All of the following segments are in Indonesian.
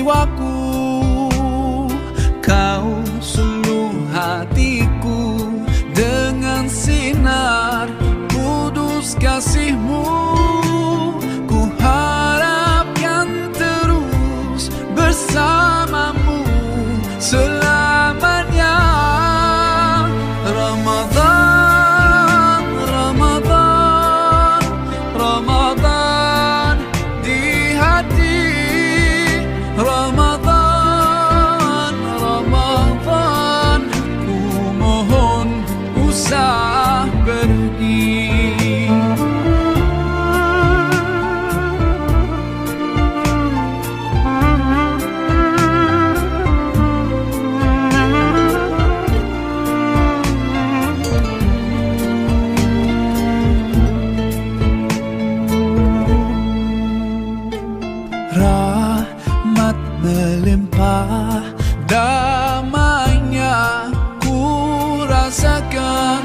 jiwaku, kau suluh hatiku dengan sinar kudus kasih-Mu. Ku harapkan terus bersamamu selamanya. Ramadan, Ramadan, Ramadan di hati. Ramadan, Ramadan, ku mohon usah pergi. Rahmat melimpah, damainya ku rasakan.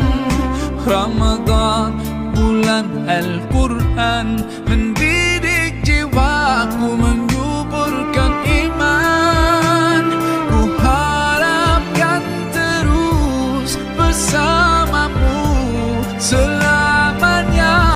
Ramadan, bulan Al-Quran, mendidik jiwaku, menyuburkan iman. Ku harapkan terus bersamamu selamanya.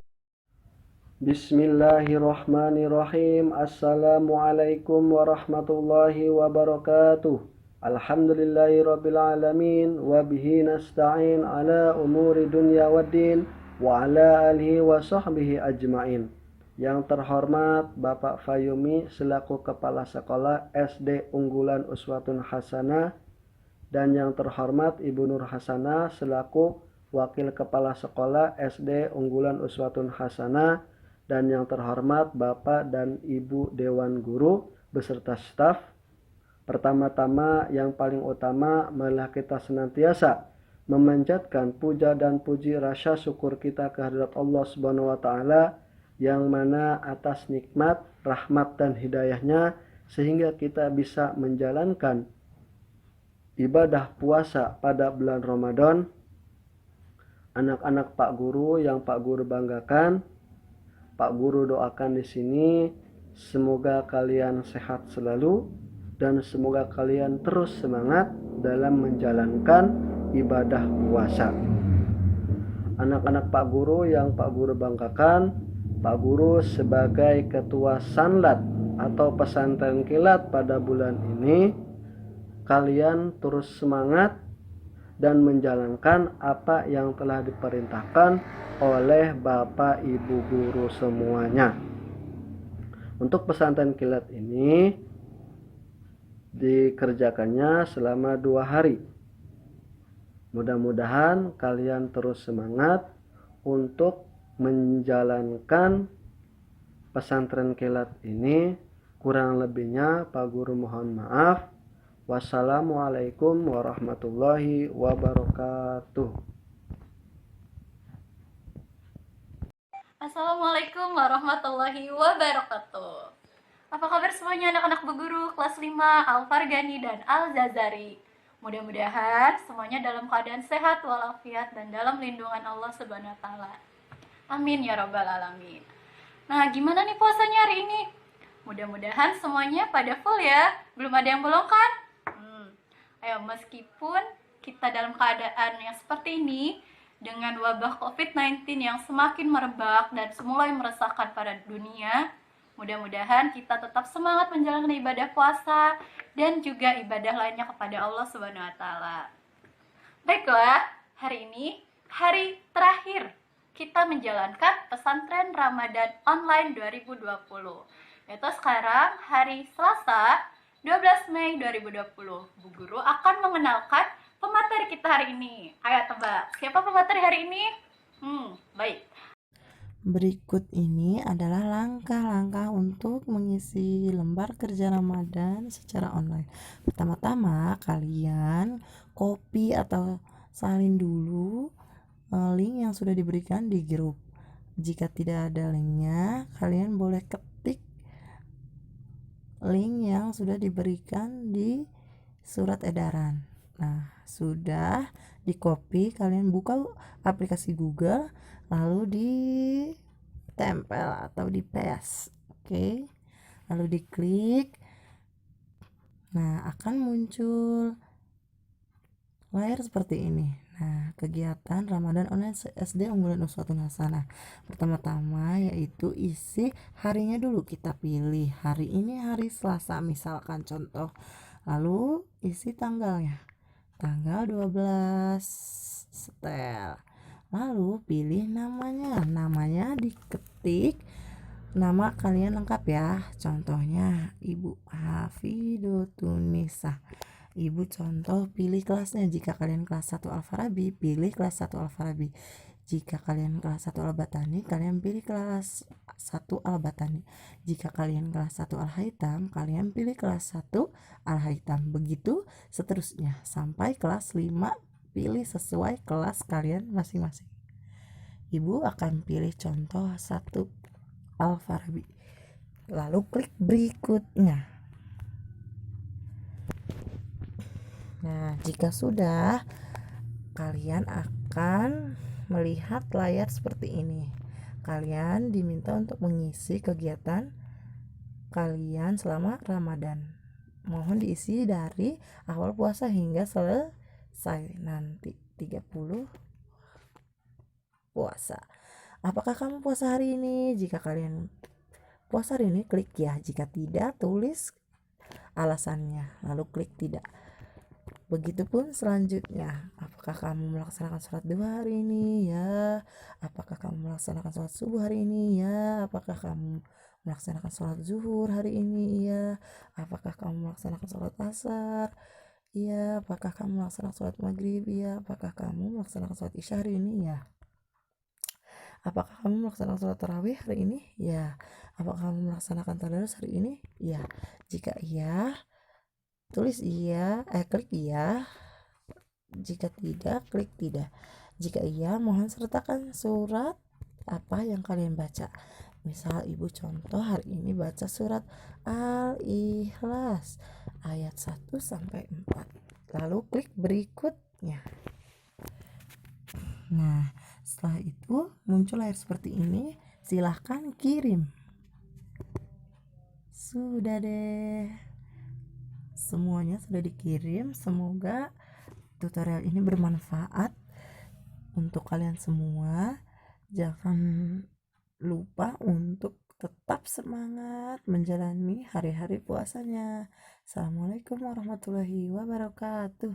Bismillahirrahmanirrahim. Assalamualaikum warahmatullahi wabarakatuh. Alhamdulillahirabbil alamin wa bihi nasta'in ala umuri dunya waddin wa ala alihi wa sahbihi ajmain. Yang terhormat Bapak Fayumi selaku Kepala Sekolah SD Unggulan Uswatun Hasanah, dan yang terhormat Ibu Nur Hasanah selaku Wakil Kepala Sekolah SD Unggulan Uswatun Hasanah, dan yang terhormat Bapak dan Ibu Dewan Guru beserta staf. Pertama-tama yang paling utama marilah kita senantiasa memanjatkan puja dan puji rasa syukur kita kehadirat Allah Subhanahu wa taala, yang mana atas nikmat, rahmat dan hidayahnya sehingga kita bisa menjalankan ibadah puasa pada bulan Ramadan. Anak-anak Pak Guru yang Pak Guru banggakan, Pak Guru doakan di sini semoga kalian sehat selalu dan semoga kalian terus semangat dalam menjalankan ibadah puasa. Anak-anak Pak Guru yang Pak Guru banggakan, Pak Guru sebagai ketua Sanlat atau pesantren kilat pada bulan ini, kalian terus semangat dan menjalankan apa yang telah diperintahkan oleh Bapak Ibu Guru semuanya. Untuk pesantren kilat ini dikerjakannya selama 2 hari. Mudah-mudahan kalian terus semangat untuk menjalankan pesantren kilat ini. Kurang lebihnya Pak Guru mohon maaf. Wassalamualaikum warahmatullahi wabarakatuh. Assalamualaikum warahmatullahi wabarakatuh. Apa kabar semuanya anak-anak Bu Guru kelas 5 Al-Fargani dan Al-Zazari? Mudah-mudahan semuanya dalam keadaan sehat walafiat dan dalam lindungan Allah Subhanahu wa taala. Amin ya rabbal alamin. Nah, gimana nih puasanya hari ini? Mudah-mudahan semuanya pada full ya. Belum ada yang bolong kan? Ayo, meskipun kita dalam keadaan yang seperti ini, dengan wabah COVID-19 yang semakin merebak dan mulai meresahkan pada dunia, mudah-mudahan kita tetap semangat menjalankan ibadah puasa dan juga ibadah lainnya kepada Allah Subhanahu wa taala. Baiklah, hari ini hari terakhir kita menjalankan pesantren Ramadan online 2020. Yaitu sekarang hari Selasa 12 Mei 2020. Bu Guru akan mengenalkan pemateri kita hari ini. Ayo tebak, siapa pemateri hari ini? Baik. Berikut ini adalah langkah-langkah untuk mengisi lembar kerja Ramadan secara online. Pertama-tama kalian copy atau salin dulu link yang sudah diberikan di grup. Jika tidak ada linknya, kalian boleh ketik link yang sudah diberikan di surat edaran. Nah, sudah di copy, kalian buka aplikasi Google, lalu ditempel atau di paste. Oke. Lalu diklik Nah, akan muncul layar seperti ini. Nah, kegiatan Ramadan Online SD Unggulan Uswatun Hasanah. Pertama-tama yaitu isi harinya dulu, kita pilih hari ini hari Selasa misalkan contoh. Lalu isi tanggalnya. Tanggal 12 setel. Lalu pilih namanya. Namanya diketik nama kalian lengkap ya. Contohnya Ibu Hafidotunisa. Ibu contoh pilih kelasnya. Jika kalian kelas 1 Al-Farabi, pilih kelas 1 Al-Farabi. Jika kalian kelas 1 Al-Batani, kalian pilih kelas 1 Al-Batani. Jika kalian kelas 1 Al-Haitam, kalian pilih kelas 1 Al-Haitam. Begitu seterusnya sampai kelas 5, pilih sesuai kelas kalian masing-masing. Ibu akan pilih contoh 1 Al-Farabi. Lalu klik berikutnya. Nah, jika sudah, kalian akan melihat layar seperti ini. Kalian diminta untuk mengisi kegiatan kalian selama Ramadan. Mohon diisi dari awal puasa hingga selesai nanti 30 puasa. Apakah kamu puasa hari ini? Jika kalian puasa hari ini, klik ya. Jika tidak, tulis alasannya, lalu klik tidak. Begitupun selanjutnya, apakah kamu melaksanakan sholat duha hari ini? Ya. Apakah kamu melaksanakan sholat subuh hari ini? Ya. Apakah kamu melaksanakan sholat zuhur hari ini? Ya. Apakah kamu melaksanakan sholat asar? Ya. Apakah kamu melaksanakan sholat maghrib? Ya. Apakah kamu melaksanakan sholat isya hari ini? Ya. Apakah kamu melaksanakan sholat tarawih hari ini? Ya. Apakah kamu melaksanakan tadarus hari ini? Ya. Jika iya, tulis iya, klik iya. Jika tidak, klik tidak. Jika iya, mohon sertakan surat apa yang kalian baca. Misal ibu contoh hari ini baca surat Al-Ikhlas ayat 1 sampai 4. Lalu klik berikutnya. Nah, setelah itu muncul layar seperti ini. Silahkan kirim. Sudah deh. Semuanya sudah dikirim. Semoga tutorial ini bermanfaat untuk kalian semua. Jangan lupa untuk tetap semangat menjalani hari-hari puasanya. Assalamualaikum warahmatullahi wabarakatuh.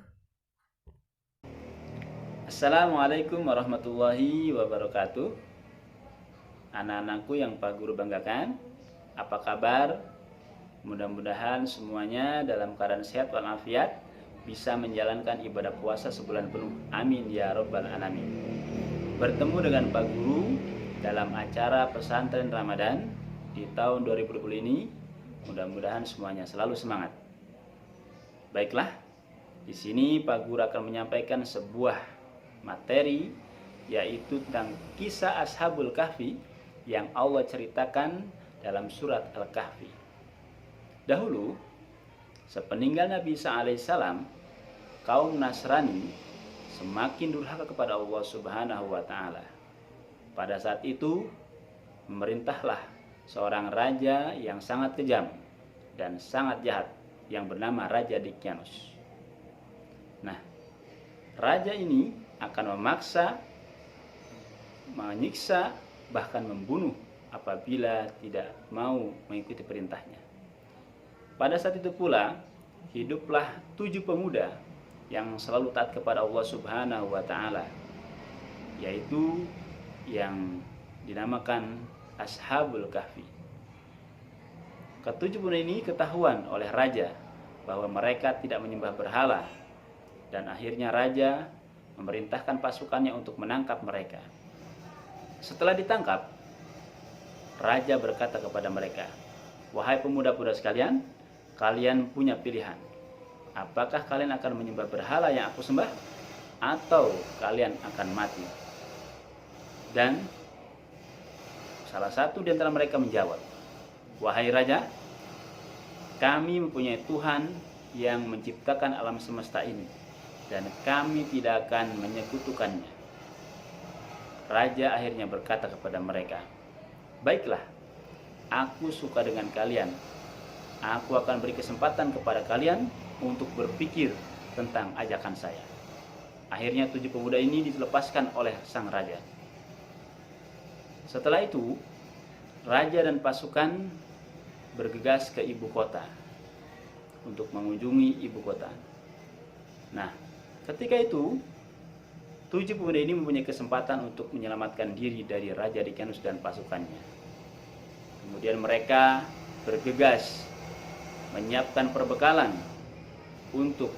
Assalamualaikum warahmatullahi wabarakatuh. Anak-anakku yang Pak Guru banggakan, apa kabar? Mudah-mudahan semuanya dalam keadaan sehat walafiat, bisa menjalankan ibadah puasa sebulan penuh. Amin ya rabbal alamin. Bertemu dengan Pak Guru dalam acara pesantren Ramadan di tahun 2020 ini. Mudah-mudahan semuanya selalu semangat. Baiklah, di sini Pak Guru akan menyampaikan sebuah materi, yaitu tentang kisah Ashabul Kahfi yang Allah ceritakan dalam surat Al-Kahfi. Dahulu, sepeninggal Nabi Isa alaihissalam, kaum Nasrani semakin durhaka kepada Allah Subhanahu wa Ta'ala. Pada saat itu, memerintahlah seorang raja yang sangat kejam dan sangat jahat yang bernama Raja Dikyanus. Nah, raja ini akan memaksa, menyiksa, bahkan membunuh apabila tidak mau mengikuti perintahnya. Pada saat itu pula, hiduplah 7 pemuda yang selalu taat kepada Allah Subhanahu wa Ta'ala, yaitu yang dinamakan Ashabul Kahfi. Ketujuh pemuda ini ketahuan oleh raja bahwa mereka tidak menyembah berhala, dan akhirnya raja memerintahkan pasukannya untuk menangkap mereka. Setelah ditangkap, raja berkata kepada mereka, "Wahai pemuda-pemuda sekalian, kalian punya pilihan. Apakah kalian akan menyembah berhala yang aku sembah, atau kalian akan mati?" Dan salah satu di antara mereka menjawab, "Wahai raja, kami mempunyai Tuhan yang menciptakan alam semesta ini, dan kami tidak akan menyekutukannya." Raja akhirnya berkata kepada mereka, "Baiklah, aku suka dengan kalian. aku akan beri kesempatan kepada kalian untuk berpikir tentang ajakan saya. Akhirnya 7 pemuda ini dilepaskan oleh sang raja. Setelah itu, raja dan pasukan bergegas ke ibu kota untuk mengunjungi ibu kota. Nah, ketika itu 7 pemuda ini mempunyai kesempatan untuk menyelamatkan diri dari Raja Dicyanus dan pasukannya. Kemudian mereka bergegas menyiapkan perbekalan untuk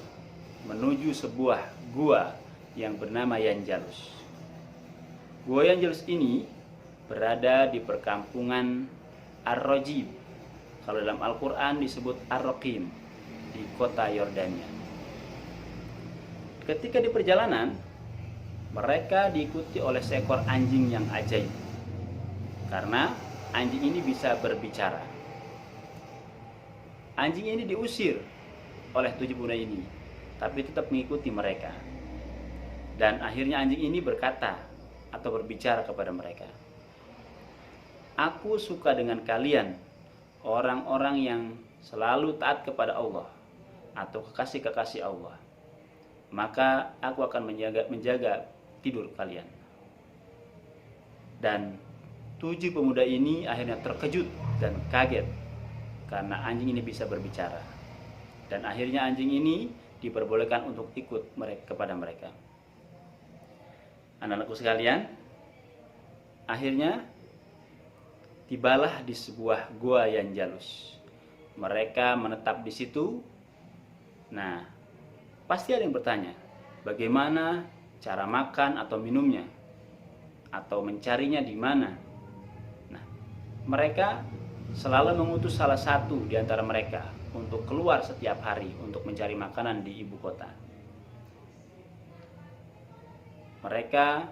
menuju sebuah gua yang bernama Yanjalus. Gua Yanjalus ini berada di perkampungan Ar-Rajib. Kalau dalam Al-Quran disebut Ar-Raqim, di kota Yordania. Ketika di perjalanan, mereka diikuti oleh seekor anjing yang ajaib. Karena anjing ini bisa berbicara. Anjing ini diusir oleh 7 pemuda ini, tapi tetap mengikuti mereka. Dan akhirnya anjing ini berkata atau berbicara kepada mereka, "Aku suka dengan kalian, orang-orang yang selalu taat kepada Allah atau kekasih-kekasih Allah. Maka aku akan menjaga tidur kalian." Dan 7 pemuda ini akhirnya terkejut dan kaget karena anjing ini bisa berbicara. Dan akhirnya anjing ini diperbolehkan untuk ikut kepada mereka. Anak-anakku sekalian, akhirnya tibalah di sebuah gua Yanjalus. Mereka menetap di situ. Nah, pasti ada yang bertanya, bagaimana cara makan atau minumnya? Atau mencarinya di mana? Nah, mereka selalu mengutus salah satu di antara mereka untuk keluar setiap hari untuk mencari makanan di ibu kota. Mereka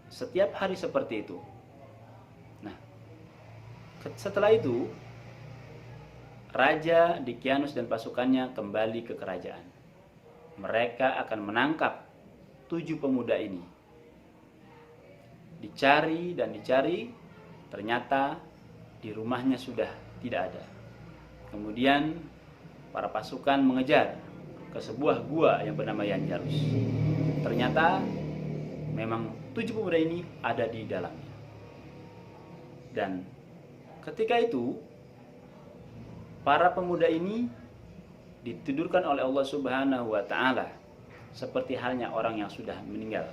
setiap hari seperti itu. Nah, setelah itu Raja Dicyanus dan pasukannya kembali ke kerajaan. Mereka akan menangkap 7 pemuda ini. Dicari dan dicari, ternyata di rumahnya sudah tidak ada. Kemudian para pasukan mengejar ke sebuah gua yang bernama Yanjalus. Ternyata memang 7 pemuda ini ada di dalamnya. Dan ketika itu para pemuda ini ditidurkan oleh Allah Subhanahu wa taala seperti halnya orang yang sudah meninggal,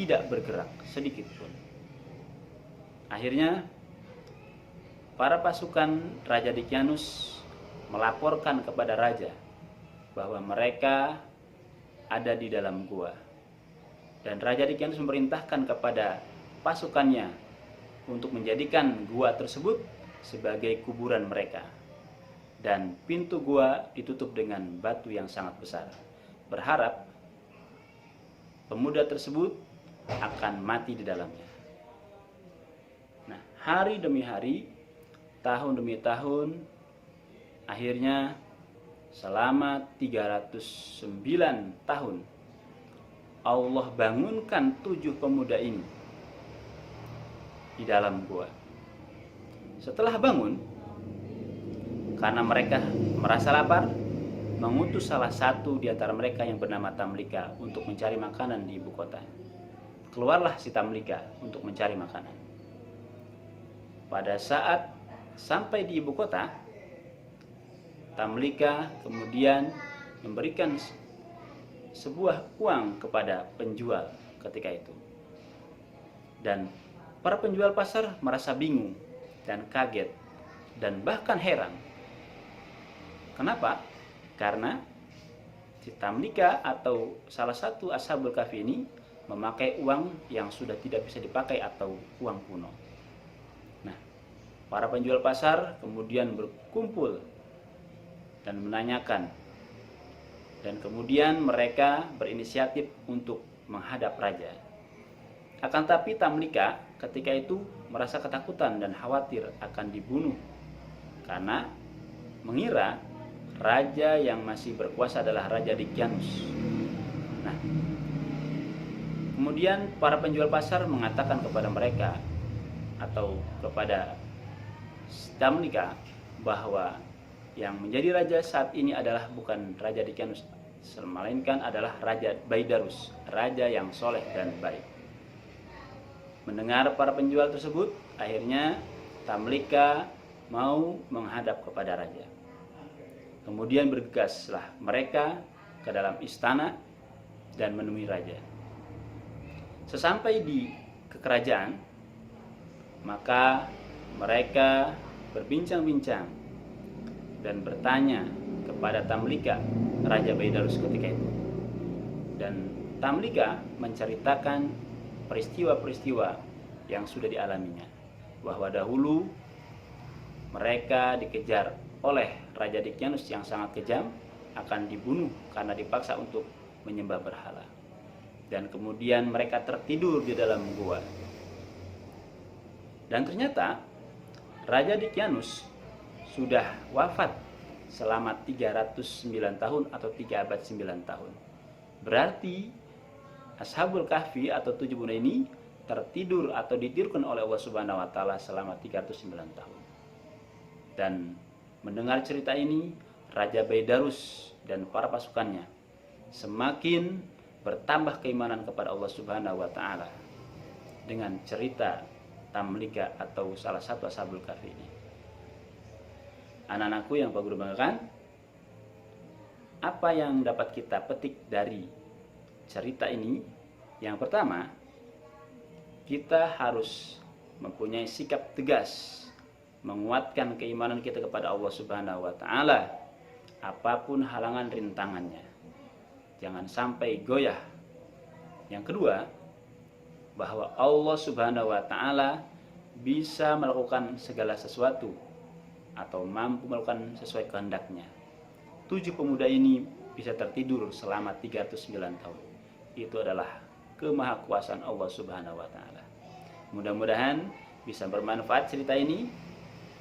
tidak bergerak sedikit pun. Akhirnya para pasukan Raja Dicyanus melaporkan kepada raja bahwa mereka ada di dalam gua. Dan Raja Dicyanus memerintahkan kepada pasukannya untuk menjadikan gua tersebut sebagai kuburan mereka. Dan pintu gua ditutup dengan batu yang sangat besar, berharap pemuda tersebut akan mati di dalamnya. Nah, hari demi hari, tahun demi tahun, akhirnya selama 309 tahun Allah bangunkan 7 pemuda ini di dalam gua. Setelah bangun, karena mereka merasa lapar, mengutus salah satu di antara mereka yang bernama Tamlika untuk mencari makanan di ibu kota. Keluarlah si Tamlika untuk mencari makanan. Pada saat sampai di ibu kota, Tamlika kemudian memberikan sebuah uang kepada penjual ketika itu. Dan para penjual pasar merasa bingung dan kaget dan bahkan heran. Kenapa? Karena si Tamlika atau salah satu Ashabul Kahfi ini memakai uang yang sudah tidak bisa dipakai atau uang kuno. Nah, para penjual pasar kemudian berkumpul dan menanyakan, dan kemudian mereka berinisiatif untuk menghadap raja. Akan tapi Tamlika ketika itu merasa ketakutan dan khawatir akan dibunuh karena mengira raja yang masih berkuasa adalah Raja Dicyanus. Nah, kemudian para penjual pasar mengatakan kepada mereka atau kepada Tamlika bahwa yang menjadi raja saat ini adalah bukan Raja Daqyanus, melainkan adalah Raja Baidarus, raja yang soleh dan baik. Mendengar para penjual tersebut, akhirnya Tamlika mau menghadap kepada raja. Kemudian bergegaslah mereka ke dalam istana dan menemui raja. Sesampai di kerajaan, maka mereka berbincang-bincang dan bertanya kepada Tamlika, Raja Baidarus ketika itu. Dan Tamlika menceritakan peristiwa-peristiwa yang sudah dialaminya, bahwa dahulu mereka dikejar oleh Raja Daqyanus yang sangat kejam, akan dibunuh karena dipaksa untuk menyembah berhala. Dan kemudian mereka tertidur di dalam gua. Dan ternyata Raja Daqyanus sudah wafat selama 309 tahun atau 3 abad 9 tahun. Berarti Ashabul Kahfi atau 7 bunda ini tertidur atau ditidurkan oleh Allah Subhanahu wa taala selama 309 tahun. Dan mendengar cerita ini, Raja Baidarus dan para pasukannya semakin bertambah keimanan kepada Allah Subhanahu wa taala dengan cerita Tamlika atau salah satu Ashabul Kahfi ini. Anak-anakku yang Pak Guru banggakan, apa yang dapat kita petik dari cerita ini? Yang pertama, kita harus mempunyai sikap tegas, menguatkan keimanan kita kepada Allah Subhanahu wa taala apapun halangan rintangannya. Jangan sampai goyah. Yang kedua, bahwa Allah Subhanahu wa taala bisa melakukan segala sesuatu atau mampu melakukan sesuai kehendaknya. 7 pemuda ini bisa tertidur selama 309 tahun. Itu adalah kemahakuasaan Allah Subhanahu wa taala. Mudah-mudahan bisa bermanfaat cerita ini,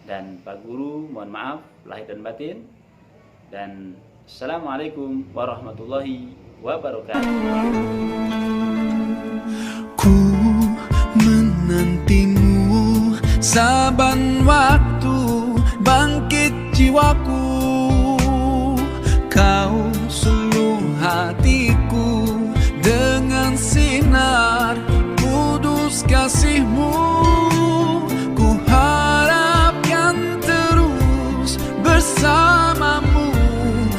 dan Pak Guru mohon maaf lahir dan batin, dan Assalamualaikum warahmatullahi wabarakatuh. Ku menantimu saban waktu, bangkit jiwaku, kau suluh hatiku dengan sinar kudus kasihmu. Ku harapkan terus bersamamu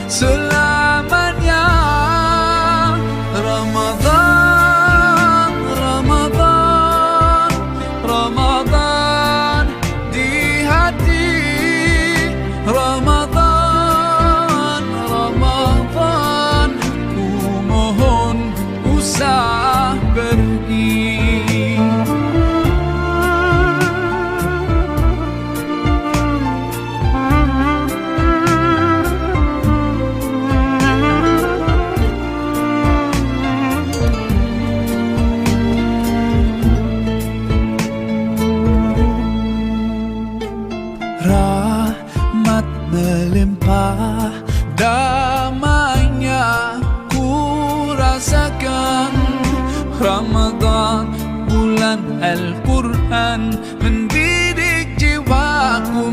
selamanya. Ramadan, Ramadan, Ramadan di hati. Ramadan, Ramadan, ku mohon usah pergi. Rahmat melimpah, damainya ku rasakan. Ramadan bulan Al-Quran mendidik jiwaku.